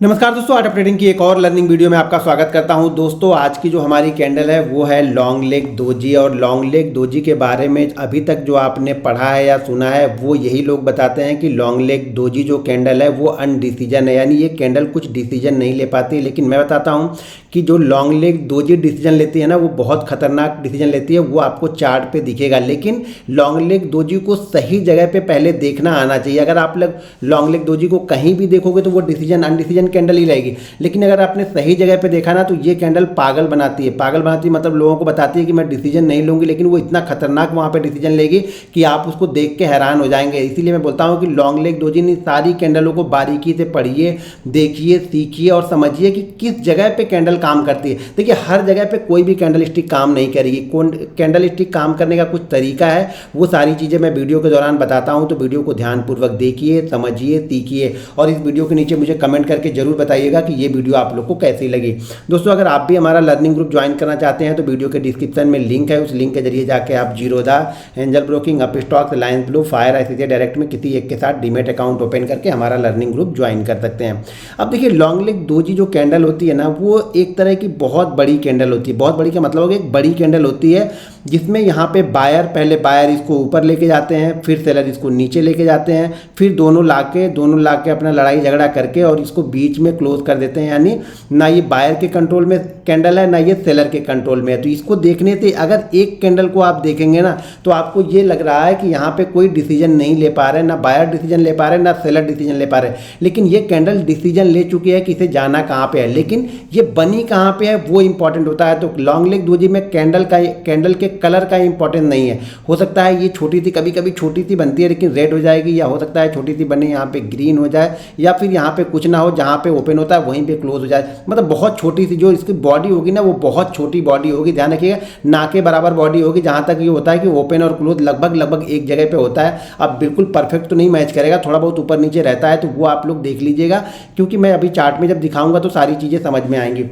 नमस्कार दोस्तों, art of trading की एक और लर्निंग वीडियो में आपका स्वागत करता हूं। दोस्तों आज की जो हमारी कैंडल है वो है लॉन्ग लेग दोजी। और लॉन्ग लेग दोजी के बारे में अभी तक जो आपने पढ़ा है या सुना है वो यही लोग बताते हैं कि लॉन्ग लेग दोजी जो कैंडल है वो अनडिसीजन है, यानी ये कैंडल कुछ डिसीजन नहीं ले पाती। लेकिन मैं बताता हूँ कि जो लॉन्ग लेग दोजी डिसीजन लेती है ना वो बहुत खतरनाक डिसीजन लेती है, वो आपको चार्ट पे दिखेगा। लेकिन लॉन्ग लेग दोजी को सही जगह पे पहले देखना आना चाहिए। अगर आप लोग लॉन्ग लेग दोजी को कहीं भी देखोगे तो वो डिसीजन अनडिसीजन कैंडल ही रहेगी। लेकिन अगर आपने सही जगह पे देखा ना तो ये कैंडल पागल बनाती है। पागल बनाती है मतलब लोगों को बताती है कि मैं डिसीजन नहीं लूँगी, लेकिन वो इतना खतरनाक वहाँ पे डिसीजन लेगी कि आप उसको देख के हैरान हो जाएंगे। इसीलिए मैं बोलता हूँ कि लॉन्ग लेग दोजी ने सारी कैंडलों को बारीकी से पढ़िए, देखिए, सीखिए और समझिए कि किस जगह पे कैंडल काम करती है। देखिए हर जगह पे कोई भी कैंडल स्टिक काम नहीं करेगी। कैंडल स्टिक काम करने का कुछ तरीका है, वो सारी चीज़ें मैं वीडियो के दौरान बताता हूँ। तो वीडियो को ध्यानपूर्वक देखिए, समझिए, सीखिए और इस वीडियो के नीचे मुझे कमेंट करके जरूर बताइएगा कि ये वीडियो आप लोग को कैसी लगी। दोस्तों अगर आप भी हमारा लर्निंग ग्रुप ज्वाइन करना चाहते हैं तो वीडियो के डिस्क्रिप्शन में लिंक है, उस लिंक के जरिए जाके आप Zerodha, angel broking, up stocks, Reliance blue, fire, ICICI direct में किसी एक के साथ डीमेट अकाउंट ओपन करके हमारा लर्निंग ग्रुप ज्वाइन कर सकते हैं। अब देखिए लॉन्ग लेग दोजी जो कैंडल होती है ना वो एक तरह की बहुत बड़ी कैंडल होती है। बहुत बड़ी का मतलब होगा एक बड़ी कैंडल होती है जिसमें यहाँ पे पहले बायर इसको ऊपर लेके जाते हैं, फिर सेलर इसको नीचे लेके जाते हैं, फिर दोनों लाके अपना लड़ाई झगड़ा करके और इसको बीच में क्लोज कर देते हैं। यानी ना ये बायर के कंट्रोल में कैंडल है ना ये सेलर के कंट्रोल में है। तो इसको देखने से अगर एक कैंडल को आप देखेंगे ना तो आपको ये लग रहा है कि यहाँ पे कोई डिसीजन नहीं ले पा रहे, ना बायर डिसीजन ले पा रहे ना सेलर डिसीजन ले पा रहे। लेकिन ये कैंडल डिसीजन ले चुकी है कि इसे जाना कहाँ पे है, लेकिन ये बनी कहाँ पे है वो इंपॉर्टेंट होता है। तो लॉन्ग लेग दोजी में कैंडल के कलर का इंपॉर्टेंट नहीं है। हो सकता है ये छोटी सी, कभी कभी छोटी सी बनती है लेकिन रेड हो जाएगी, या हो सकता है छोटी सी बने यहाँ पे ग्रीन हो जाए, या फिर यहाँ पे कुछ ना हो, जहाँ पे ओपन होता है वहीं पे क्लोज हो जाए। मतलब बहुत छोटी सी जो इसकी बॉडी होगी ना वो बहुत छोटी बॉडी होगी। ध्यान रखिएगा ना के बराबर बॉडी होगी। जहाँ तक ये होता है कि ओपन और क्लोज लगभग एक जगह पे होता है। अब बिल्कुल परफेक्ट तो नहीं मैच करेगा, थोड़ा बहुत ऊपर नीचे रहता है, तो वो आप लोग देख लीजिएगा क्योंकि मैं अभी चार्ट में जब दिखाऊंगा तो सारी चीज़ें समझ में आएंगी।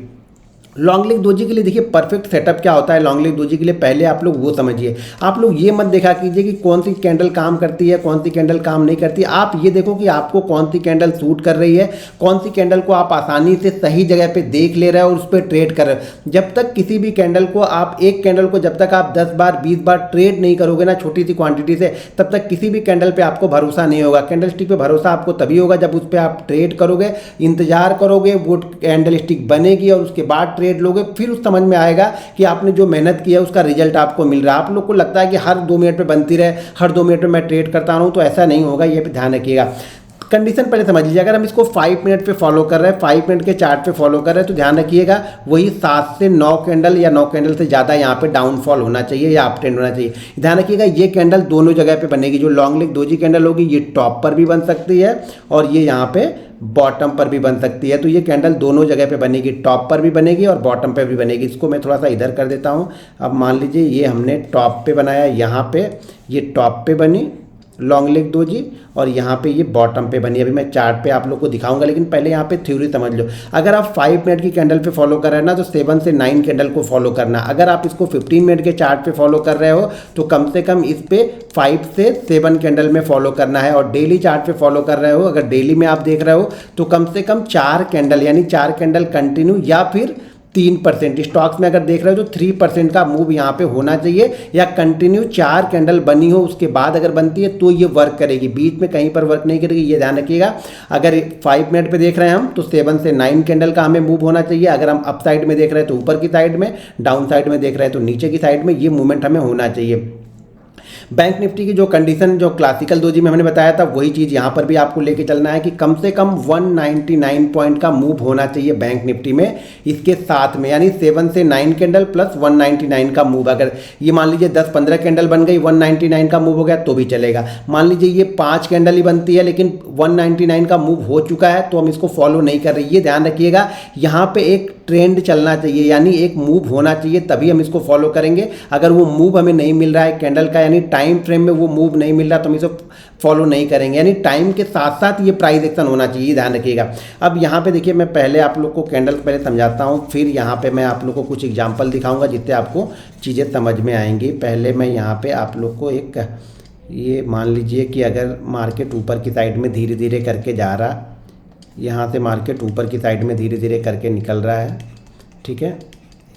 लॉन्ग लेग दोजी के लिए देखिए परफेक्ट सेटअप क्या होता है। लॉन्ग लेग दोजी के लिए पहले आप लोग वो समझिए। आप लोग ये मत देखा कीजिए कि कौन सी कैंडल काम करती है, कौन सी कैंडल काम नहीं करती। आप ये देखो कि आपको कौन सी कैंडल सूट कर रही है, कौन सी कैंडल को आप आसानी से सही जगह पे देख ले रहे हो और उस पर ट्रेड कर रहे हो। जब तक किसी भी कैंडल को आप एक कैंडल को जब तक आप 10 बार 20 बार ट्रेड नहीं करोगे ना छोटी सी क्वांटिटी से, तब तक किसी भी कैंडल पे आपको भरोसा नहीं होगा। कैंडल स्टिक पे भरोसा आपको तभी होगा जब उस पर आप ट्रेड करोगे, इंतजार करोगे, वो कैंडल स्टिक बनेगी और उसके बाद ट्रेड लोगे, फिर समझ में आएगा कि आपने जो मेहनत की है उसका रिजल्ट आपको मिल रहा है। आप लोग को लगता है कि हर 2 मिनट पे बनती रहे, हर 2 मिनट में मैं ट्रेड करता रहूँ, तो ऐसा नहीं होगा। ये पे ध्यान रखिएगा। कंडीशन पहले समझ लीजिए। अगर हम इसको 5 मिनट पे फॉलो कर रहे हैं, 5 मिनट के चार्ट पे फॉलो कर रहे हैं, तो ध्यान रखिएगा वही 7 से 9 कैंडल या 9 कैंडल से ज़्यादा यहाँ पे डाउनफॉल होना चाहिए या अप ट्रेंड होना चाहिए। ध्यान रखिएगा ये कैंडल दोनों जगह पे बनेगी। जो लॉन्ग लेग दोजी कैंडल होगी ये टॉप पर भी बन सकती है और ये यहाँ पे बॉटम पर भी बन सकती है। तो ये कैंडल दोनों जगह पे बनेगी, टॉप पर भी बनेगी और बॉटम पे भी बनेगी। इसको मैं थोड़ा सा इधर कर देता हूँ। अब मान लीजिए ये हमने टॉप पे बनाया, यहाँ पे ये टॉप पे बनी लॉन्ग लेग दोजी और यहाँ पे ये बॉटम पे बनी। अभी मैं चार्ट पे आप लोग को दिखाऊंगा, लेकिन पहले यहाँ पे थ्योरी समझ लो। अगर आप 5 मिनट की कैंडल पे फॉलो कर रहे हैं ना तो 7 से 9 कैंडल को फॉलो करना। अगर आप इसको 15 मिनट के चार्ट पे फॉलो कर रहे हो तो कम से कम इस पे 5 से 7 कैंडल में फॉलो करना है। और डेली चार्ट पे फॉलो कर रहे हो, अगर डेली में आप देख रहे हो तो कम से कम 4 कैंडल यानी 4 कैंडल कंटिन्यू या फिर 3%। स्टॉक्स में अगर देख रहे हो तो 3% का मूव यहाँ पे होना चाहिए, या कंटिन्यू 4 कैंडल बनी हो उसके बाद अगर बनती है तो ये वर्क करेगी, बीच में कहीं पर वर्क नहीं करेगी। ये ध्यान रखिएगा। अगर 5 मिनट पे देख रहे हैं हम तो 7 से 9 कैंडल का हमें मूव होना चाहिए। अगर हम अप साइड में देख रहे हैं तो ऊपर की साइड में, डाउन साइड में देख रहे हैं तो नीचे की साइड में, ये मूवमेंट हमें होना चाहिए। बैंक निफ्टी की जो कंडीशन जो क्लासिकल दोजी में हमने बताया था वही चीज़ यहाँ पर भी आपको लेके चलना है कि कम से कम 199 पॉइंट का मूव होना चाहिए बैंक निफ्टी में इसके साथ में, यानी 7 से 9 कैंडल प्लस 199 का मूव। अगर ये मान लीजिए 10-15 कैंडल बन गई, 199 का मूव हो गया तो भी चलेगा। मान लीजिए ये 5 कैंडल ही बनती है लेकिन 199 का मूव हो चुका है तो हम इसको फॉलो नहीं कर रहे। ये ध्यान रखिएगा, यहाँ पे एक ट्रेंड चलना चाहिए यानी एक मूव होना चाहिए तभी हम इसको फॉलो करेंगे। अगर वो मूव हमें नहीं मिल रहा है कैंडल का, यानी टाइम फ्रेम में वो मूव नहीं मिल रहा तो हम इसे फॉलो नहीं करेंगे। यानी टाइम के साथ साथ ये प्राइस एक्शन होना चाहिए, ध्यान रखिएगा। अब यहाँ पे देखिए मैं पहले आप लोग को कैंडल पहले समझाता हूँ, फिर यहाँ पे मैं आप लोग को कुछ एग्जांपल दिखाऊंगा जिससे आपको चीज़ें समझ में आएंगी। पहले मैं यहाँ पे आप लोग को एक ये मान लीजिए कि अगर मार्केट ऊपर की साइड में धीरे धीरे करके जा रहा, यहाँ से मार्केट ऊपर की साइड में धीरे धीरे करके निकल रहा है, ठीक है।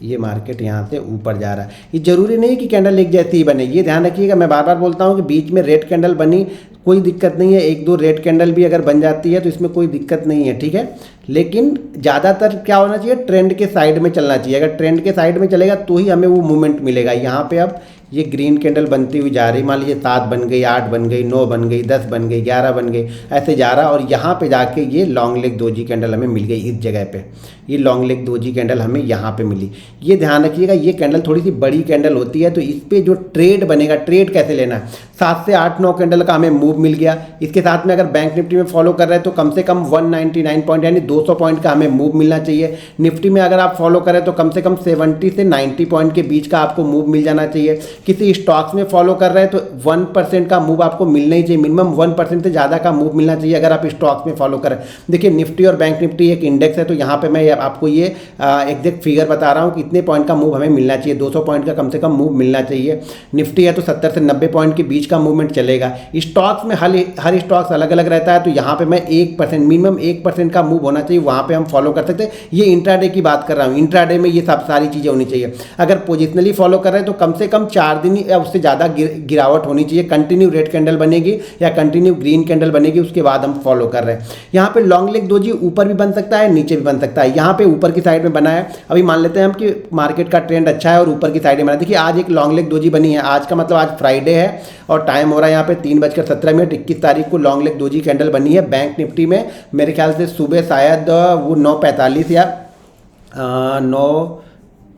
ये मार्केट यहाँ से ऊपर जा रहा है। ये ज़रूरी नहीं कि कैंडल एक जैसी ही बने, ये ध्यान रखिएगा। मैं बार बार बोलता हूँ कि बीच में रेड कैंडल बनी कोई दिक्कत नहीं है, एक दो रेड कैंडल भी अगर बन जाती है तो इसमें कोई दिक्कत नहीं है, ठीक है। लेकिन ज़्यादातर क्या होना चाहिए, ट्रेंड के साइड में चलना चाहिए। अगर ट्रेंड के साइड में चलेगा तो ही हमें वो मूवमेंट मिलेगा। यहाँ पे अब ये ग्रीन कैंडल बनती हुई जा रही, मान लीजिए 7 बन गई, 8 बन गई, 9 बन गई, 10 बन गई, 11 बन गई, ऐसे जा रहा। और यहाँ पे जाके ये लॉन्ग लेग दोजी कैंडल हमें मिल गई इस जगह पे। ये लॉन्ग लेग दोजी कैंडल हमें यहाँ पे मिली। ये ध्यान रखिएगा, ये कैंडल थोड़ी सी बड़ी कैंडल होती है, तो इस पर जो ट्रेड बनेगा, ट्रेड कैसे लेना है, 7 से 8-9 कैंडल का हमें मूव मिल गया। इसके साथ में अगर बैंक निफ्टी में फॉलो कर रहे हैं तो कम से कम 199 पॉइंट यानी 200 पॉइंट का हमें मूव मिलना चाहिए। निफ्टी में अगर आप फॉलो करें तो कम से कम 70 से 90 पॉइंट के बीच का आपको मूव मिल जाना चाहिए। किसी स्टॉक्स में फॉलो कर रहे हैं तो 1% का मूव आपको मिलना ही चाहिए, मिनिमम 1% से ज़्यादा का मूव मिलना चाहिए अगर आप स्टॉक्स में फॉलो करें। देखिए निफ्टी और बैंक निफ्टी एक इंडेक्स है, तो यहाँ पे मैं आपको ये एग्जैक्ट फिगर बता रहा हूँ कि इतने पॉइंट का मूव हमें मिलना चाहिए, 200 पॉइंट का कम से कम मूव मिलना चाहिए। निफ्टी है तो 70 से 90 पॉइंट के बीच का मूवमेंट चलेगा। स्टॉक्स में हर स्टॉक्स अलग अलग रहता है, तो यहाँ पे मैं 1% मिनिमम 1% का मूव होना चाहिए, वहाँ पे हम फॉलो कर सकते हैं। ये इंट्राडे की बात कर रहा हूँ, इंट्राडे में ये सब सारी चीज़ें होनी चाहिए। अगर पोजिशनली फॉलो कर रहे हैं तो कम से कम 4 दिन या उससे ज़्यादा गिरावट होनी चाहिए, कंटिन्यू रेड कैंडल बनेगी या कंटिन्यू ग्रीन कैंडल बनेगी, उसके बाद हम फॉलो कर रहे हैं। यहाँ पे लॉन्ग लेग दोजी ऊपर भी बन सकता है, नीचे भी बन सकता है। यहाँ पे ऊपर की साइड में बना है, अभी मान लेते हैं हम कि मार्केट का ट्रेंड अच्छा है और ऊपर की साइड में बना है। देखिए आज एक लॉन्ग लेग दोजी बनी है, आज का मतलब आज फ्राइडे है और टाइम हो रहा है यहाँ पे 3:17 21 तारीख को लॉन्ग लेग दोजी कैंडल बनी है। बैंक निफ्टी में मेरे ख्याल से सुबह शायद वो 9:45 या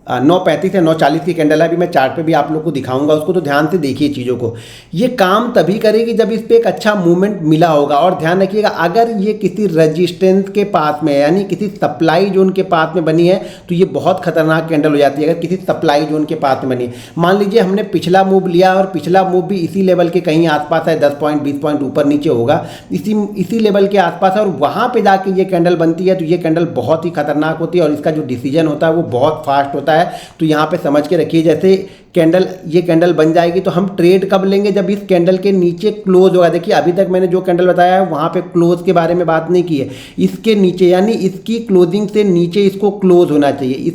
9:35 या 9:40 की कैंडल है। अभी मैं चार्ट पे भी आप लोग को दिखाऊंगा उसको, तो ध्यान से देखिए चीज़ों को। ये काम तभी करेगी जब इस पे एक अच्छा मूवमेंट मिला होगा। और ध्यान रखिएगा, अगर ये किसी रेजिस्टेंस के पास में यानी किसी सप्लाई जोन के पास में बनी है तो ये बहुत खतरनाक कैंडल हो जाती है। अगर किसी सप्लाई जोन के पास में बनी है, मान लीजिए हमने पिछला मूव लिया और पिछला मूव भी इसी लेवल के कहीं आसपास है, 10 पॉइंट 20 पॉइंट ऊपर नीचे होगा, इसी लेवल के आसपास है, और वहाँ पर जाके ये कैंडल बनती है तो ये कैंडल बहुत ही खतरनाक होती है और इसका जो डिसीजन होता है वो बहुत फास्ट होता है। तो यहाँ पे समझ के रखिए, जैसे ये कैंडल बन जाएगी तो हम ट्रेड कब लेंगे, जब इस कैंडल के नीचे क्लोज होगा। देखिए अभी तक मैंने जो कैंडल बताया है वहाँ पे क्लोज के बारे में बात नहीं की है, इसके नीचे यानी इसकी क्लोजिंग से नीचे इसको क्लोज होना चाहिए।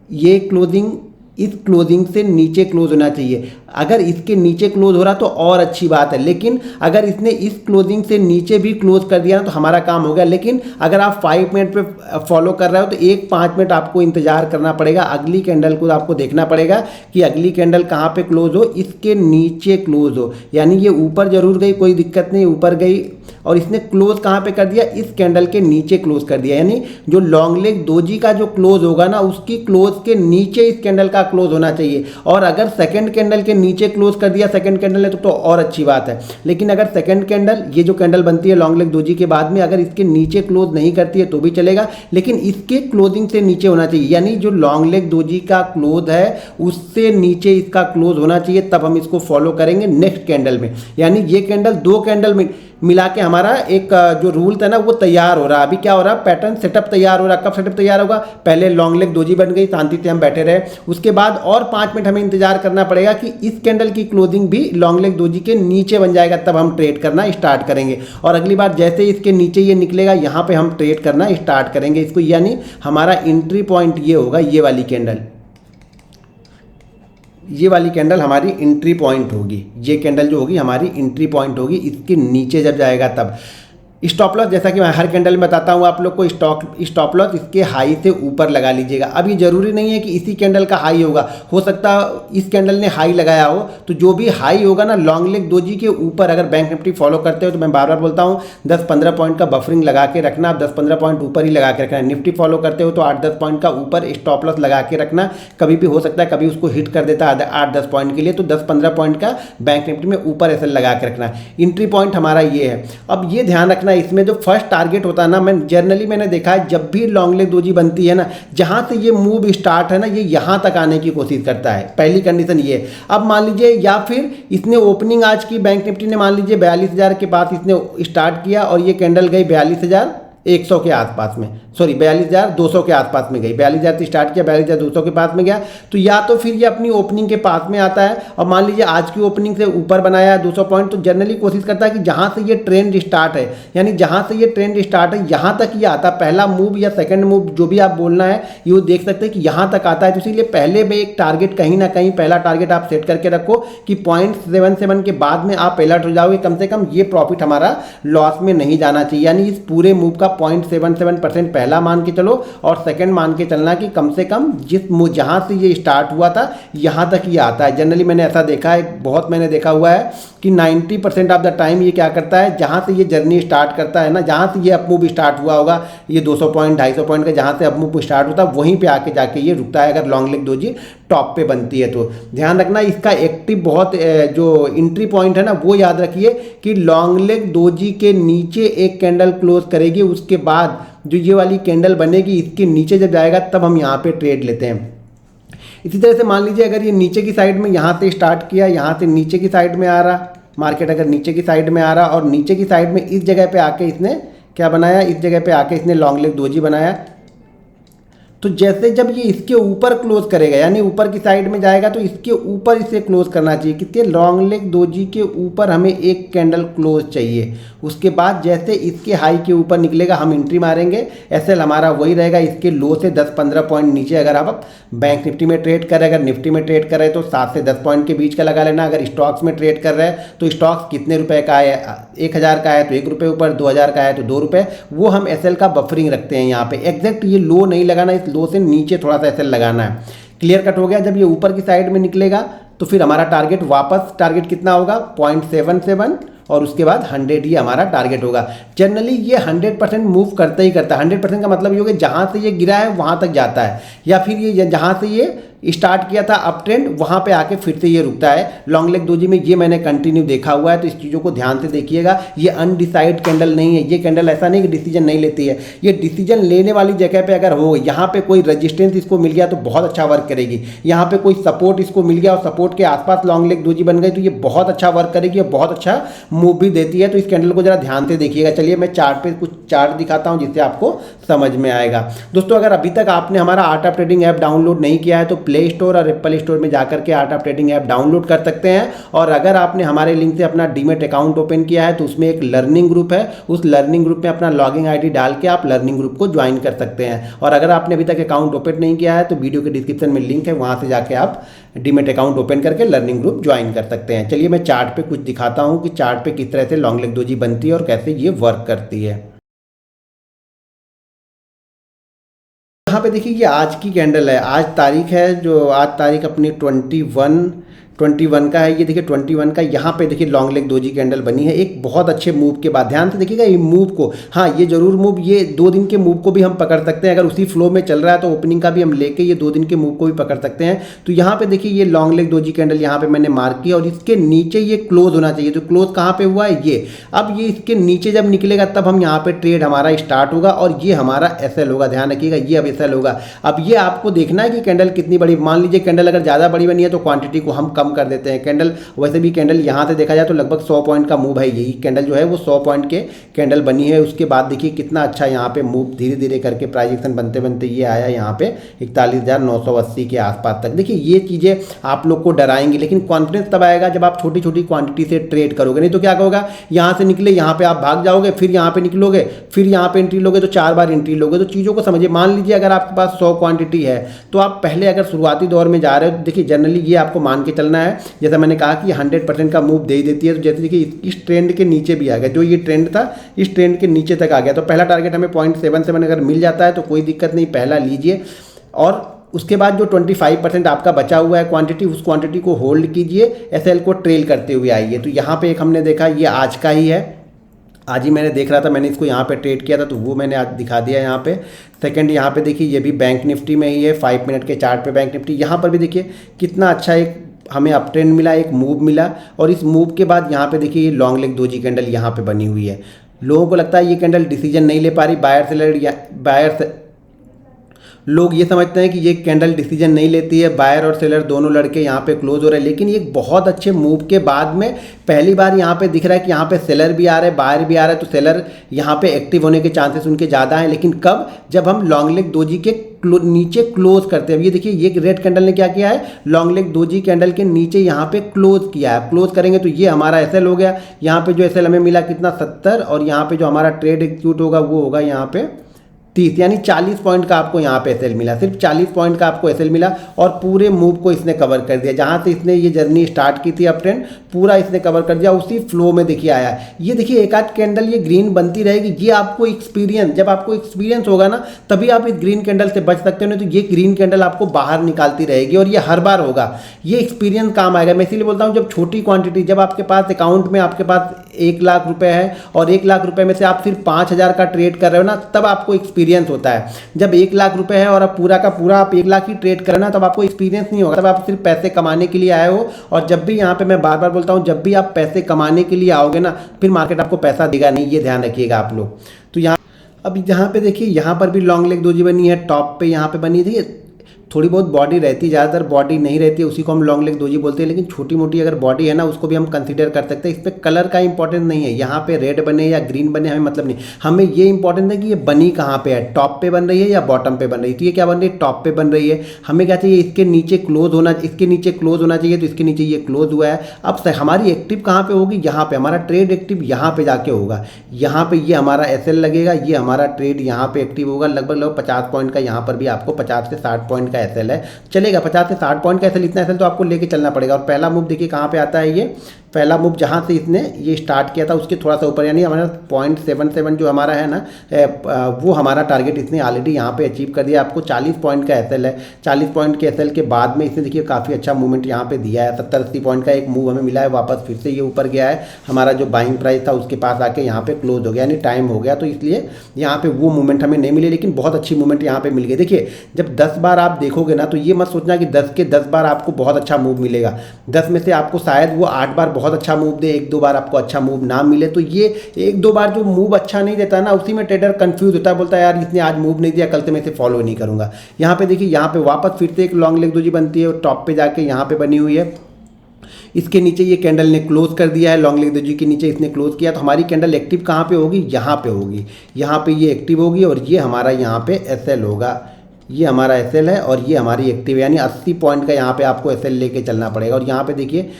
ये क्लोजिंग इस क्लोजिंग से नीचे क्लोज होना चाहिए। अगर इसके नीचे क्लोज हो रहा तो और अच्छी बात है, लेकिन अगर इसने इस क्लोजिंग से नीचे भी क्लोज कर दिया ना तो हमारा काम हो गया। लेकिन अगर आप 5 मिनट पे फॉलो कर रहे हो तो 5 मिनट आपको इंतजार करना पड़ेगा, अगली कैंडल को आपको देखना पड़ेगा कि अगली कैंडल कहाँ पे क्लोज हो, इसके नीचे क्लोज हो। यानी ये ऊपर जरूर गई, कोई दिक्कत नहीं, ऊपर गई और इसने क्लोज कहाँ पे कर दिया, इस कैंडल के नीचे क्लोज कर दिया। यानी जो लॉन्ग लेग दोजी का जो क्लोज होगा ना, उसकी क्लोज के नीचे इस कैंडल का क्लोज होना चाहिए। और अगर सेकंड कैंडल के नीचे क्लोज कर दिया सेकंड कैंडल ने तो और अच्छी बात है। लेकिन अगर सेकंड कैंडल, ये जो कैंडल बनती है लॉन्ग लेग दोजी के बाद में, अगर इसके नीचे क्लोज नहीं करती है तो भी चलेगा, लेकिन इसके क्लोजिंग से नीचे होना चाहिए। यानी जो लॉन्ग लेग दोजी का क्लोज है उससे नीचे इसका क्लोज होना चाहिए, तब हम इसको फॉलो करेंगे नेक्स्ट कैंडल में। यानी ये कैंडल 2 कैंडल में मिला के हमारा एक जो रूल था ना वो तैयार हो रहा है। अभी क्या हो रहा है, पैटर्न सेटअप तैयार हो रहा है। कब सेटअप तैयार होगा, पहले लॉन्ग लेग दोजी बन गई, शांति से हम बैठे रहे, उसके बाद और 5 मिनट हमें इंतजार करना पड़ेगा कि इस कैंडल की क्लोजिंग भी लॉन्ग लेग दोजी के नीचे बन जाएगा, तब हम ट्रेड करना स्टार्ट करेंगे। और अगली बार जैसे इसके नीचे ये निकलेगा यहाँ पे हम ट्रेड करना स्टार्ट करेंगे इसको। यानी हमारा एंट्री पॉइंट ये होगा, ये वाली कैंडल हमारी एंट्री पॉइंट होगी। ये कैंडल जो होगी हमारी एंट्री पॉइंट होगी, इसके नीचे जब जाएगा तब। स्टॉप लॉस, जैसा कि मैं हर कैंडल में बताता हूँ आप लोग को, स्टॉप लॉस इसके हाई से ऊपर लगा लीजिएगा। अब ये जरूरी नहीं है कि इसी कैंडल का हाई होगा, हो सकता है इस कैंडल ने हाई लगाया हो, तो जो भी हाई होगा ना लॉन्ग लेग दोजी के ऊपर, अगर बैंक निफ्टी फॉलो करते हो तो मैं बार बार बोलता हूँ 10-15 पॉइंट का बफरिंग लगा के रखना। आप 10-15 पॉइंट ऊपर ही लगा के रखना। निफ्टी फॉलो करते हो तो 8-10 पॉइंट का ऊपर स्टॉप लॉस लगा के रखना। कभी भी हो सकता है कभी उसको हिट कर देता है 8-10 पॉइंट के लिए, तो 10-15 पॉइंट का बैंक निफ्टी में ऊपर ऐसे लगा के रखना। एंट्री पॉइंट हमारा ये है। अब ये ध्यान रखना, इसमें जो फर्स्ट टारगेट होता है ना, मैंने देखा है जब भी लॉन्ग लेग दोजी बनती है ना, जहां से ये मूव स्टार्ट है ना, ये यहां तक आने की कोशिश करता है। पहली कंडीशन ये। अब मान लीजिए, या फिर इसने ओपनिंग आज की बैंक निफ्टी ने मान लीजिए 42,000 के पास इसने स्टार्ट किया और ये कैंडल गई 42,000 100 के आसपास में, सॉरी 42,200 के आसपास में गई, 42,000 से स्टार्ट किया, 42,200 के पास में गया। तो या तो फिर ये अपनी ओपनिंग के पास में आता है, और मान लीजिए आज की ओपनिंग से ऊपर बनाया है 200 पॉइंट, तो जनरली कोशिश करता है कि जहाँ से ये ट्रेंड स्टार्ट है, यानी जहाँ से ये ट्रेंड स्टार्ट है यहाँ तक ये आता है, पहला मूव या सेकंड मूव जो भी आप बोलना है ये वो देख सकते हैं कि यहाँ तक आता है। तो इसीलिए पहले में एक टारगेट कहीं ना कहीं पहला टारगेट आप सेट करके रखो कि 0.77 के बाद में आप अलर्ट हो जाओगे, कम से कम ये प्रॉफिट हमारा लॉस में नहीं जाना चाहिए। यानी इस पूरे मूव का 0.77% पहला मान के चलो, और सेकंड मान के चलना कि कम से कम जिस जहां से ये स्टार्ट हुआ था यहां तक ये आता है। जनरली मैंने ऐसा देखा है, बहुत मैंने देखा हुआ है कि 90% ऑफ द टाइम ये क्या करता है, जहां से ये जर्नी स्टार्ट करता है ना, जहां से ये अप मूव स्टार्ट हुआ होगा, ये 200 पॉइंट 250 पॉइंट का जहां से अप मूव स्टार्ट होता है वहीं पे आके जाके ये रुकता है, अगर लॉन्ग लेग दोजी टॉप पे बनती है। तो ध्यान रखना इसका एक्टिव बहुत जो एंट्री पॉइंट है ना वो याद रखिए कि लॉन्ग लेग दोजी के नीचे एक कैंडल क्लोज करेगी, उसके बाद जो ये वाली कैंडल बनेगी इसके नीचे जब जाएगा तब हम यहाँ पे ट्रेड लेते हैं। इसी तरह से मान लीजिए अगर ये नीचे की साइड में यहाँ से स्टार्ट किया, यहाँ से नीचे की साइड में आ रहा मार्केट, अगर नीचे की साइड में आ रहा और नीचे की साइड में इस जगह पे आके इसने क्या बनाया, इस जगह पे आके इसने लॉन्ग लेग दोजी बनाया। तो जैसे जब ये इसके ऊपर क्लोज करेगा, यानी ऊपर की साइड में जाएगा, तो इसके ऊपर इसे क्लोज करना चाहिए। कितने, लॉन्ग लेग दोजी के ऊपर हमें एक कैंडल क्लोज चाहिए। उसके बाद जैसे इसके हाई के ऊपर निकलेगा हम एंट्री मारेंगे। एसएल हमारा वही रहेगा, इसके लो से 10-15 पॉइंट नीचे। अगर आप बैंक निफ्टी में ट्रेड कर रहे हैं, अगर निफ्टी में ट्रेड कर रहे हैं तो 7 से 10 पॉइंट के बीच का लगा लेना। अगर स्टॉक्स में ट्रेड कर रहे हैं तो स्टॉक्स कितने रुपए का है, 1,000 का है तो 1 रुपये ऊपर, 2,000 का है तो 2 रुपये, वो हम एसएल का बफरिंग रखते हैं यहाँ पे। एग्जैक्ट ये लो नहीं लगाना, इस लो से नीचे थोड़ा सा एसएल लगाना है। क्लियर कट हो गया। जब ये ऊपर की साइड में निकलेगा तो फिर हमारा टारगेट वापस, टारगेट कितना होगा 0.77 और उसके बाद 100 ये हमारा टारगेट होगा। जनरली ये 100% मूव करता ही करता है। 100% का मतलब ये होगा जहाँ से ये गिरा है वहाँ तक जाता है, या फिर ये जहाँ से ये स्टार्ट किया था अप ट्रेंड वहाँ पे आके फिर से ये रुकता है। लॉन्ग लेग दोजी में ये मैंने कंटिन्यू देखा हुआ है, तो इस चीज़ों को ध्यान से देखिएगा। ये अनडिसाइड कैंडल नहीं है, ये कैंडल ऐसा नहीं कि डिसीजन नहीं लेती है, ये डिसीजन लेने वाली जगह पे अगर हो, यहाँ पे कोई रजिस्टेंस इसको मिल गया तो बहुत अच्छा वर्क करेगी। यहाँ पे कोई सपोर्ट इसको मिल गया और सपोर्ट के आसपास लॉन्ग लेग दोजी बन गई तो ये बहुत अच्छा वर्क करेगी और बहुत अच्छा मूव भी देती है। तो इस कैंडल को जरा ध्यान से देखिएगा। चलिए मैं चार्ट पे कुछ चार्ट दिखाता हूँ जिससे आपको समझ में आएगा। दोस्तों अगर अभी तक आपने हमारा art of trading app download नहीं किया है तो प्ले स्टोर और एप्पल स्टोर में जाकर के art of trading app download कर सकते हैं। और अगर आपने हमारे लिंक से अपना डीमैट अकाउंट ओपन किया है तो उसमें एक लर्निंग ग्रुप है, उस लर्निंग ग्रुप में अपना लॉगिन आईडी डाल के आप लर्निंग ग्रुप को ज्वाइन कर सकते हैं। और अगर आपने अभी तक अकाउंट ओपन नहीं किया है तो वीडियो के डिस्क्रिप्शन में लिंक है, वहां से जाके आप डीमैट अकाउंट ओपन करके लर्निंग ग्रुप ज्वाइन कर सकते हैं। चलिए मैं चार्ट पे कुछ दिखाता हूं कि चार्ट पे किस तरह से लॉन्ग लेग दोजी बनती है और कैसे ये वर्क करती है। यहाँ पे देखिए ये आज की कैंडल है, आज तारीख है, जो आज तारीख अपनी 21 का है। ये देखिए 21 का, यहाँ पे देखिए लॉन्ग लेग दोजी कैंडल बनी है एक बहुत अच्छे मूव के बाद। ध्यान से देखिएगा ये मूव को, हाँ ये जरूर मूव, ये 2 दिन के मूव को भी हम पकड़ सकते हैं। अगर उसी फ्लो में चल रहा है तो ओपनिंग का भी हम लेके ये 2 दिन के मूव को भी पकड़ सकते हैं। तो यहाँ पे देखिए ये लॉन्ग लेग दोजी कैंडल यहाँ पे मैंने मार्क किया और इसके नीचे ये क्लोज होना चाहिए। तो क्लोज कहाँ पे हुआ है ये, अब ये इसके नीचे जब निकलेगा तब हम यहाँ पे ट्रेड हमारा स्टार्ट होगा और ये हमारा एसएल होगा। ध्यान रखिएगा ये अब एसएल होगा। अब ये आपको देखना है कि कैंडल कितनी बड़ी, मान लीजिए कैंडल अगर ज़्यादा बड़ी बनी है तो क्वांटिटी को हम कम कर देते हैं। कैंडल वैसे भी कैंडल यहाँ से देखा जाए तो लगभग 100 पॉइंट का मूव है, यही कैंडल जो है वो 100 पॉइंट के कैंडल बनी है। उसके बाद देखिए कितना अच्छा यहाँ पे मूव धीरे धीरे करके प्राइस एक्शन बनते बनते ये आया यहाँ पे 41,980 के आसपास तक। देखिए ये चीज़ें आप लोग को डराएंगी, लेकिन कॉन्फिडेंस तब आएगा जब आप छोटी छोटी क्वांटिटी से ट्रेड करोगे। नहीं तो क्या होगा, यहाँ से निकले यहाँ पे आप भाग जाओगे, फिर यहाँ पे निकलोगे, फिर यहाँ पे एंट्री लोगे तो 4 बार एंट्री लोगे। तो चीज़ों को समझिए। मान लीजिए अगर आपके पास 100 क्वांटिटी है तो आप पहले अगर शुरुआती दौर में जा रहे हो, देखिए जनरली ये आपको मान के चलना है, जैसा मैंने कहा कि 100% का मूव दे ही देती है। तो जैसे देखिए इस ट्रेंड के नीचे भी आ गया, जो ये ट्रेंड था इस ट्रेंड के नीचे तक आ गया। तो पहला टारगेट हमें 0.77 अगर मिल जाता है तो कोई दिक्कत नहीं, पहला लीजिए। और उसके बाद जो 25% आपका बचा हुआ है क्वांटिटी, उस क्वांटिटी को होल्ड कीजिए, एसएल को ट्रेल करते हुए आइए। तो यहाँ पे एक हमने देखा, ये आज का ही है, आज ही मैंने देख रहा था, मैंने इसको यहाँ पे ट्रेड किया था तो वो मैंने आज दिखा दिया यहाँ पे। सेकंड यहाँ पे देखिए ये भी बैंक निफ्टी में ही है, 5 मिनट के चार्ट पे बैंक निफ्टी। यहाँ पर भी देखिए कितना अच्छा एक हमें अप ट्रेंड मिला, एक मूव मिला। और इस मूव के बाद यहाँ पे देखिए ये लॉन्ग लेग दोजी कैंडल यहाँ पे बनी हुई है। लोगों को लगता है ये कैंडल डिसीजन नहीं ले पा रही, बायर लोग ये समझते हैं कि ये कैंडल डिसीजन नहीं लेती है, बायर और सेलर दोनों लड़के यहाँ पे क्लोज हो रहे हैं, लेकिन ये बहुत अच्छे मूव के बाद में पहली बार यहाँ पे दिख रहा है कि यहाँ पे सेलर भी आ रहे हैं, बायर भी आ रहा है, तो सेलर यहाँ पे एक्टिव होने के चांसेस उनके ज़्यादा हैं। लेकिन कब? जब हम लॉन्ग लेग डोजी के नीचे क्लोज करते हैं। अब ये देखिए, ये रेड कैंडल ने क्या किया है, लॉन्ग लेग डोजी कैंडल के नीचे यहाँ पे क्लोज किया है। क्लोज करेंगे तो ये हमारा एसएल हो गया। यहाँ पे जो एसएल हमें मिला कितना, 70, और यहाँ पे जो हमारा ट्रेड एग्जीक्यूट होगा वो होगा यहाँ पे 30, यानी 40 पॉइंट का आपको यहाँ पे एसएल मिला, सिर्फ 40 पॉइंट का आपको एसएल मिला, और पूरे मूव को इसने कवर कर दिया। जहाँ से इसने ये जर्नी स्टार्ट की थी अप ट्रेंड, पूरा इसने कवर कर दिया, उसी फ्लो में देखिए आया। ये देखिए एक आध कैंडल ये ग्रीन बनती रहेगी, ये आपको एक्सपीरियंस, जब आपको एक्सपीरियंस होगा ना तभी आप इस ग्रीन कैंडल से बच सकते हो, नहीं तो ये ग्रीन कैंडल आपको बाहर निकालती रहेगी, और ये हर बार होगा। ये एक्सपीरियंस काम आएगा। मैं इसीलिए बोलता हूँ, जब छोटी क्वांटिटी, जब आपके पास अकाउंट में आपके पास 1 लाख रुपए है और 1 लाख रुपए में से आप सिर्फ 5,000 का ट्रेड कर रहे हो ना, तब आपको एक्सपीरियंस होता है। जब 1 लाख रुपए है और अब पूरा का पूरा आप 1 लाख ही ट्रेड करना, तब आपको एक्सपीरियंस नहीं होगा, तब आप सिर्फ पैसे कमाने के लिए आए हो। और जब भी यहाँ पे मैं बार बार बोलता हूँ, जब भी आप पैसे कमाने के लिए आओगे ना, फिर मार्केट आपको पैसा देगा नहीं, ये ध्यान रखिएगा आप लोग। तो यहाँ अब यहाँ पे देखिए, यहाँ पर भी लॉन्ग लेग डोजी बनी है, टॉप पे यहाँ पे बनी थी, थोड़ी बहुत बॉडी रहती है, ज़्यादातर बॉडी नहीं रहती है, उसी को हम लॉन्ग लेग डोजी बोलते हैं। लेकिन छोटी मोटी अगर बॉडी है ना, उसको भी हम कंसीडर कर सकते हैं। इस पर कलर का इंपॉर्टेंस नहीं है, यहाँ पे रेड बने या ग्रीन बने हमें मतलब नहीं, हमें ये इंपॉर्टेंट है कि ये बनी कहाँ पे है, टॉप पे बन रही है या बॉटम पे बन रही है। तो ये क्या बन रही है, टॉप पे बन रही है। हमें क्या चाहिए, इसके नीचे क्लोज होना, इसके नीचे क्लोज होना चाहिए, तो इसके नीचे ये क्लोज हुआ है। अब हमारी एक्टिव कहाँ पे होगी, यहाँ पे हमारा ट्रेड एक्टिव यहाँ पे जाके होगा। यहाँ पे ये हमारा एसएल लगेगा, ये हमारा ट्रेड यहाँ पे एक्टिव होगा। लगभग 50 पॉइंट का, यहाँ पर भी आपको 50 से 60 पॉइंट का एसएल है, चलेगा। 50 से 60 पॉइंट का एसएल, इतना एसएल तो आपको लेके चलना पड़ेगा। और पहला मूव देखिए कहाँ पे आता है, ये पहला मूव जहाँ से इसने ये स्टार्ट किया था उसके थोड़ा सा ऊपर, यानी हमारा 0.77 जो हमारा है ना, वो हमारा टारगेट इसने ऑलरेडी यहाँ पे अचीव कर दिया। आपको 40 पॉइंट का एसएल है, 40 पॉइंट के एसएल के बाद में इसने देखिए काफ़ी अच्छा मूवमेंट यहाँ पे दिया है। 70-80 पॉइंट का एक मूव हमें मिला है, वापस फिर से ये ऊपर गया है, हमारा जो बाइंग प्राइस था उसके पास आके यहाँ पे क्लोज हो गया, यानी टाइम हो गया। तो इसलिए यहाँ पे वो मूवमेंट हमें नहीं मिली, लेकिन बहुत अच्छी मूवमेंट यहाँ पे मिल गई। देखिए जब 10 बार आप देखोगे ना, तो ये मत सोचना कि 10 के 10 बार आपको बहुत अच्छा मूव मिलेगा। 10 में से आपको शायद वो 8 बार बहुत अच्छा मूव दे, 1-2 बार आपको अच्छा मूव ना मिले। तो ये 1-2 बार जो मूव अच्छा नहीं देता ना, उसी में ट्रेडर कंफ्यूज होता है, बोलता है यार इसने आज मूव नहीं दिया, कल से मैं इसे फॉलो नहीं करूंगा। यहाँ पे देखिए, यहाँ पे वापस फिर से एक लॉन्ग लेग डोजी बनती है, टॉप पे जाके यहाँ पे बनी हुई है। इसके नीचे ये कैंडल ने क्लोज कर दिया है, लॉन्ग लेग डोजी के नीचे इसने क्लोज किया। तो हमारी कैंडल एक्टिव कहाँ पे होगी, यहाँ पे होगी, यहाँ पे ये एक्टिव होगी, और ये हमारा यहाँ पे एसएल होगा। ये हमारा एसएल है और ये हमारी एक्टिव है, यानी 80 पॉइंट का यहाँ पे आपको एसएल लेके चलना पड़ेगा। और यहाँ पे देखिए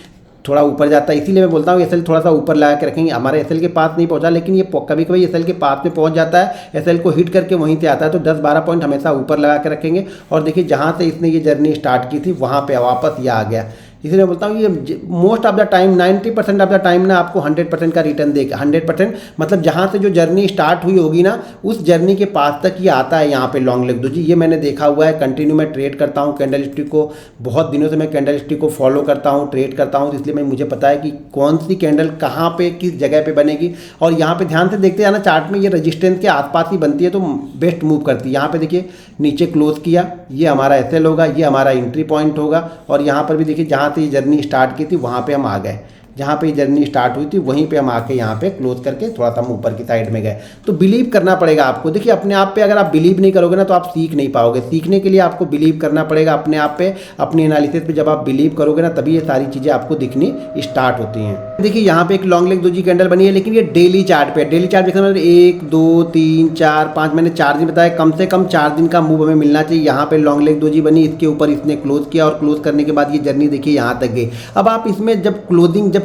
थोड़ा ऊपर जाता है, इसीलिए मैं बोलता हूँ एसएल थोड़ा सा ऊपर लगा के रखेंगे। हमारे एसएल के पास नहीं पहुँचा, लेकिन ये कभी कभी एसएल के पास में पहुँच जाता है, एसएल को हिट करके वहीं से आता है। तो 10-12 पॉइंट हमेशा ऊपर लगा के रखेंगे। और देखिए जहाँ से इसने ये जर्नी स्टार्ट की थी वहाँ पे वापस ये आ गया। इसलिए बोलता हूँ ये most of the time 90% of the time ना आपको 100% का रिटर्न देगा। 100% मतलब जहाँ से जो जर्नी स्टार्ट हुई होगी ना, उस जर्नी के पास तक ये आता है यहाँ पे लॉन्ग लेग डोजी। ये मैंने देखा हुआ है, कंटिन्यू मैं ट्रेड करता हूँ कैंडल स्टिक को, बहुत दिनों से मैं कैंडल स्टिक को फॉलो करता हूँ, ट्रेड करता हूँ। इसलिए मुझे पता है कि कौन सी कैंडल कहाँ पे किस जगह पे बनेगी। और यहाँ पे ध्यान से देखते जाना, चार्ट में ये रेजिस्टेंस के आसपास ही बनती है तो बेस्ट मूव करती है। यहाँ पे देखिए नीचे क्लोज किया, ये हमारा एसएल होगा, ये हमारा एंट्री पॉइंट होगा। और यहाँ पर भी देखिए जहाँ से ये जर्नी स्टार्ट की थी वहाँ पे हम आ गए, जहाँ पे जर्नी स्टार्ट हुई थी वहीं पे हम आके यहाँ पे क्लोज करके थोड़ा सा हम ऊपर की साइड में गए। तो बिलीव करना पड़ेगा आपको। देखिए अपने आप पे अगर आप बिलीव नहीं करोगे ना, तो आप सीख नहीं पाओगे। सीखने के लिए आपको बिलीव करना पड़ेगा अपने आप पे, अपनी एनालिसिस पे। जब आप बिलीव करोगे ना, तभी ये सारी चीज़ें आपको दिखनी स्टार्ट होती हैं। देखिए यहाँ पे एक लॉन्ग लेग डोजी कैंडल बनी है, लेकिन ये डेली चार्ट पे है। डेली चार्ट पे 1, 2, 3, 4, 5, मैंने 4 दिन बताया, कम से कम 4 दिन का मूव हमें मिलना चाहिए। यहाँ पे लॉन्ग लेग डोजी बनी, इसके ऊपर इसने क्लोज किया, और क्लोज करने के बाद ये जर्नी देखिए यहाँ तक गई। अब आप इसमें जब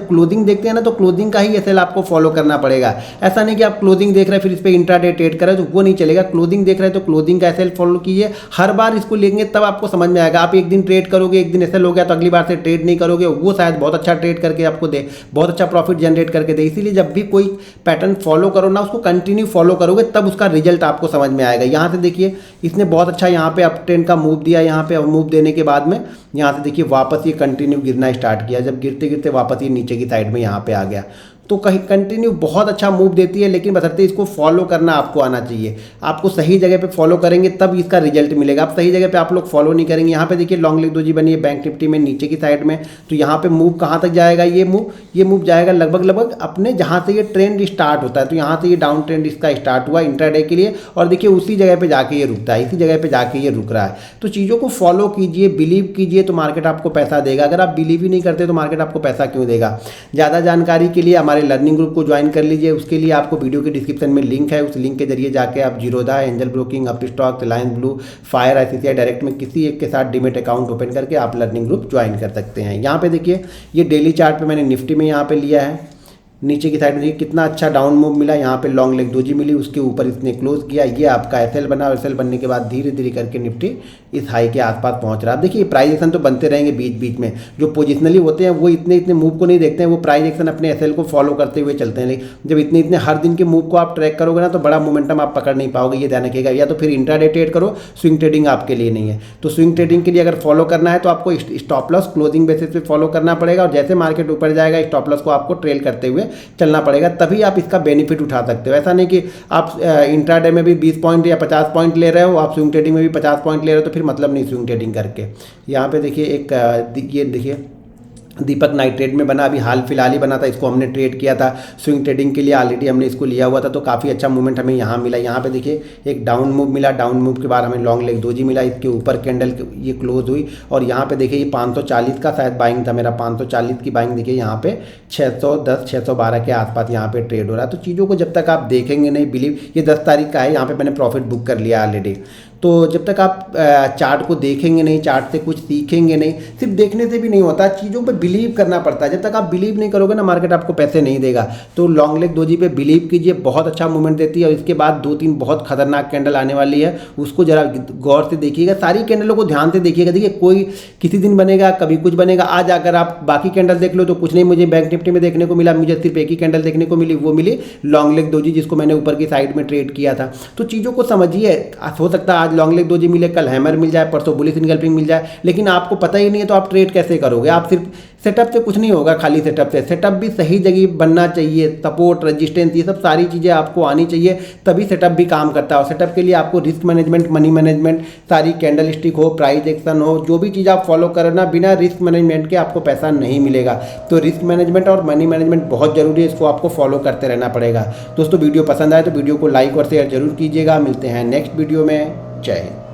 क्लोजिंग देखते हैं ना, तो क्लोजिंग का ही एसएल आपको फॉलो करना पड़ेगा। ऐसा नहीं कि आप क्लोजिंग देख रहे हैं फिर इस पे इंट्राडे ट्रेड कर रहे हैं, तो वो नहीं चलेगा। क्लोजिंग देख रहे हैं तो क्लोजिंग का एसएल फॉलो कीजिए। हर बार इसको लेंगे तब आपको समझ में आएगा। आप एक दिन ट्रेड करोगे, एक दिन एसएल हो गया, तो अगली बार से ट्रेड नहीं करोगे, वो शायद बहुत अच्छा ट्रेड करके आपको दे, बहुत अच्छा प्रॉफिट जनरेट करके दे। इसीलिए जब भी कोई पैटर्न फॉलो करो ना, उसको कंटिन्यू फॉलो करोगे, तब उसका रिजल्ट आपको समझ में आएगा। यहाँ से देखिए इसने बहुत अच्छा यहाँ पे अप ट्रेंड का मूव दिया। यहाँ पे मूव देने के बाद में यहाँ से देखिए वापस ये कंटिन्यू गिरना स्टार्ट किया। जब गिरते गिरते वापस ये नीचे की साइड में यहाँ पे आ गया। तो कहीं कंटिन्यू बहुत अच्छा मूव देती है, लेकिन बशर्ते इसको फॉलो करना आपको आना चाहिए। आपको सही जगह पे फॉलो करेंगे तब इसका रिजल्ट मिलेगा। आप सही जगह पे आप लोग फॉलो नहीं करेंगे। यहाँ पे देखिए लॉन्ग लेग दोजी बनी है बैंक निफ्टी में नीचे की साइड में, तो यहाँ पे मूव कहाँ तक जाएगा, ये मूव जाएगा लगभग अपने जहाँ से ये ट्रेंड स्टार्ट होता है। तो यहाँ से ये डाउन ट्रेंड इसका स्टार्ट हुआ इंट्राडे के लिए, और देखिए उसी जगह पे जाके ये रुकता है, इसी जगह पे जाके ये रुक रहा है। तो चीज़ों को फॉलो कीजिए, बिलीव कीजिए, तो मार्केट आपको पैसा देगा। अगर आप बिलीव ही नहीं करते तो मार्केट आपको पैसा क्यों देगा। ज़्यादा जानकारी के लिए हमारे लर्निंग ग्रुप को ज्वाइन कर लीजिए। उसके लिए आपको वीडियो के डिस्क्रिप्शन में लिंक है, उस लिंक के जरिए जाके आप Zerodha, angel broking, Upstox, Reliance blue, fire, ICICI direct में किसी एक के साथ डीमेट अकाउंट ओपन करके आप लर्निंग ग्रुप ज्वाइन कर सकते हैं। यहाँ पे देखिए ये डेली चार्ट पे मैंने निफ्टी में यहाँ पे लिया है, नीचे की साइड में देखिए कितना अच्छा डाउन मूव मिला। यहाँ पे लॉन्ग लेग दोजी मिली, उसके ऊपर इसने क्लोज किया, ये आपका SL बना, और SL बनने के बाद धीरे धीरे करके निफ्टी इस हाई के आसपास पहुँच रहा है। देखिए प्राइस एक्शन तो बनते रहेंगे बीच बीच में, जो पोजिशनली होते हैं वो इतने मूव को नहीं देखते हैं, वो प्राइस एक्शन अपने SL को फॉलो करते हुए चलते हैं। लेकिन जब इतने हर दिन के मूव को आप ट्रैक करोगे ना तो बड़ा मोमेंटम आप पकड़ नहीं पाओगे, ये ध्यान रखिएगा। या तो फिर इंट्राडे ट्रेड करो, स्विंग ट्रेडिंग आपके लिए नहीं है। तो स्विंग ट्रेडिंग के लिए अगर फॉलो करना है तो आपको स्टॉप लॉस क्लोजिंग बेसिस पे फॉलो करना पड़ेगा, और जैसे मार्केट ऊपर जाएगा स्टॉप लॉस को आपको ट्रेल करते हुए चलना पड़ेगा, तभी आप इसका बेनिफिट उठा सकते हो। ऐसा नहीं कि आप इंट्राडे में भी 20 पॉइंट या 50 पॉइंट ले रहे हो, आप स्विंग ट्रेडिंग में भी 50 पॉइंट ले रहे हो, तो फिर मतलब नहीं स्विंग ट्रेडिंग करके। यहाँ पे देखिए ये देखिए दीपक नाइट ट्रेड में बना, अभी हाल फिलहाल ही बना था, इसको हमने ट्रेड किया था स्विंग ट्रेडिंग के लिए, ऑलरेडी हमने इसको लिया हुआ था, तो काफ़ी अच्छा मूवमेंट हमें यहाँ मिला। यहाँ पे देखिए एक डाउन मूव मिला, डाउन मूव के बाद हमें लॉन्ग लेग दोजी मिला, इसके ऊपर कैंडल ये क्लोज हुई, और यहाँ पे देखिए ये 540 का शायद बाइंग था मेरा, 540 की बाइंग देखिए यहाँ पे 610 612 के आसपास यहाँ पे ट्रेड हो रहा है। तो चीज़ों को जब तक आप देखेंगे नहीं, बिलीव, ये 10 तारीख का है, यहाँ पे मैंने प्रॉफिट बुक कर लिया ऑलरेडी। तो जब तक आप चार्ट को देखेंगे नहीं, चार्ट से कुछ सीखेंगे नहीं, सिर्फ देखने से भी नहीं होता, चीज़ों पे बिलीव करना पड़ता है। जब तक आप बिलीव नहीं करोगे ना, मार्केट आपको पैसे नहीं देगा। तो लॉन्ग लेग दोजी पे बिलीव कीजिए, बहुत अच्छा मूवमेंट देती है, और इसके बाद 2-3 बहुत खतरनाक कैंडल आने वाली है, उसको जरा गौर से देखिएगा, सारी कैंडलों को ध्यान से देखिएगा। देखिए कोई किसी दिन बनेगा, कभी कुछ बनेगा। आज अगर आप बाकी कैंडल देख लो तो कुछ नहीं मुझे बैंक निफ्टी में देखने को मिला, मुझे सिर्फ एक ही कैंडल देखने को मिली, वो मिली लॉन्ग लेग दोजी, जिसको मैंने ऊपर की साइड में ट्रेड किया था। तो चीज़ों को समझिए, हो सकता है आज लॉन्ग लेग दोजी मिले, कल हैमर मिल जाए, परसों बुलिश इनगल्फिंग मिल जाए, लेकिन आपको पता ही नहीं है तो आप ट्रेड कैसे करोगे। आप सिर्फ सेटअप से कुछ नहीं होगा, खाली सेटअप से, सेटअप भी सही जगह बनना चाहिए, सपोर्ट, रेजिस्टेंस, ये सब सारी चीज़ें आपको आनी चाहिए, तभी सेटअप भी काम करता है। और सेटअप के लिए आपको रिस्क मैनेजमेंट, मनी मैनेजमेंट, सारी कैंडल स्टिक हो, प्राइस एक्शन हो, जो भी चीज़ आप फॉलो करना, बिना रिस्क मैनेजमेंट के आपको पैसा नहीं मिलेगा। तो रिस्क मैनेजमेंट और मनी मैनेजमेंट बहुत जरूरी है, इसको आपको फॉलो करते रहना पड़ेगा। दोस्तों वीडियो पसंद आए तो वीडियो को लाइक और शेयर जरूर कीजिएगा। मिलते हैं नेक्स्ट वीडियो में। जय हिंद।